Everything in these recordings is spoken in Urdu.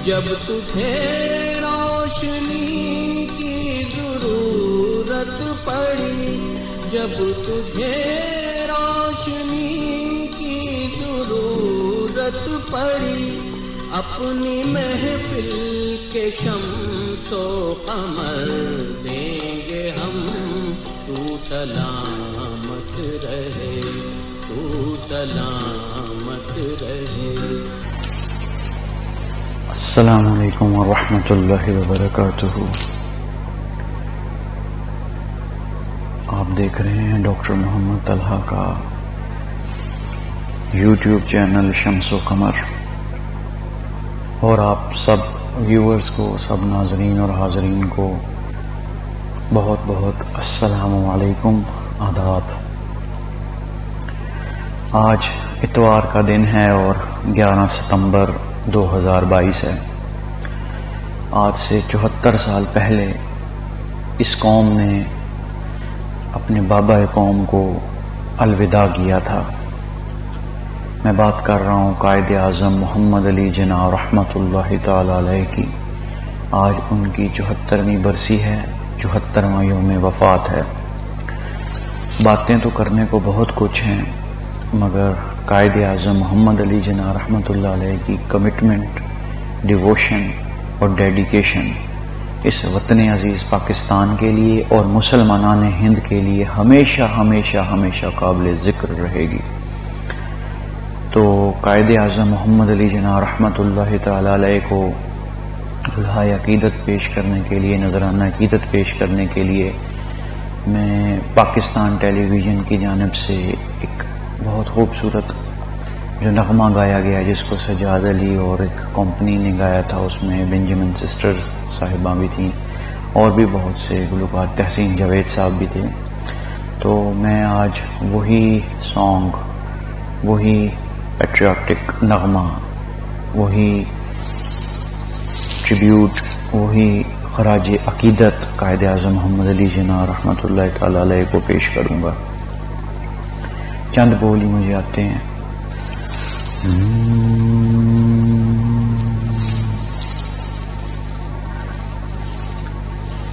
جب تجھے روشنی کی ضرورت پڑی، جب تجھے روشنی کی ضرورت پڑی، اپنی محفل کے شمس و قمر دیں گے ہم، تو سلامت رہے، تو سلامت رہے۔ السلام علیکم ورحمۃ اللہ وبرکاتہ۔ آپ دیکھ رہے ہیں ڈاکٹر محمد طلحہ کا یوٹیوب چینل شمس و قمر، اور آپ سب ویورز کو، سب ناظرین اور حاضرین کو بہت بہت السلام علیکم، آداب۔ آج اتوار کا دن ہے اور 11 ستمبر 2022 ہے۔ آج سے 74 سال پہلے اس قوم نے اپنے بابا قوم کو الوداع کیا تھا۔ میں بات کر رہا ہوں قائد اعظم محمد علی جناح رحمۃ اللہ تعالی علیہ کی۔ آج ان کی 74ویں برسی ہے، 74واں یوم وفات ہے۔ باتیں تو کرنے کو بہت کچھ ہیں، مگر قائد اعظم محمد علی جناح رحمۃ اللہ علیہ کی کمٹمنٹ، ڈیووشن اور ڈیڈیکیشن اس وطن عزیز پاکستان کے لیے اور مسلمانان ہند کے لیے ہمیشہ ہمیشہ ہمیشہ قابل ذکر رہے گی۔ تو قائد اعظم محمد علی جناح رحمۃ اللہ تعالی علیہ کو الہائے عقیدت پیش کرنے کے لیے، نذرانہ عقیدت پیش کرنے کے لیے میں پاکستان ٹیلی ویژن کی جانب سے ایک بہت خوبصورت جو نغمہ گایا گیا، جس کو سجاد علی اور ایک کمپنی نے گایا تھا، اس میں بنجمن سسٹرز صاحبہ بھی تھیں اور بھی بہت سے گلوکار، تحسین جاوید صاحب بھی تھے۔ تو میں آج وہی سانگ، وہی پیٹریوٹک نغمہ، وہی ٹریبیوٹ، وہی خراج عقیدت قائد اعظم محمد علی جناح رحمۃ اللہ تعالی علیہ کو پیش کروں گا۔ چند بول ہی مجھے آتے ہیں۔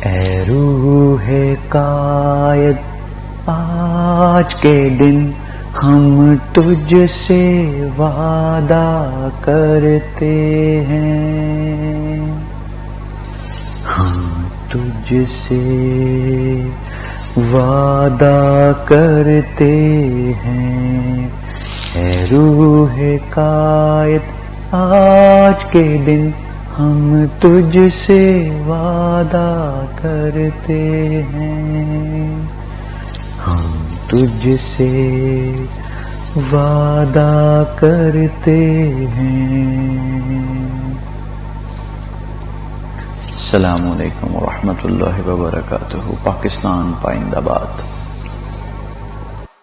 اے روح قائد، آج کے دن ہم تجھ سے وعدہ کرتے ہیں، ہم تجھ سے وعدہ کرتے ہیں۔ اے روح قائد، آج کے دن ہم تجھ سے وعدہ کرتے ہیں، ہم تجھ سے وعدہ کرتے ہیں۔ السلام علیکم ورحمۃ اللہ وبرکاتہ۔ پاکستان پائندہ باد۔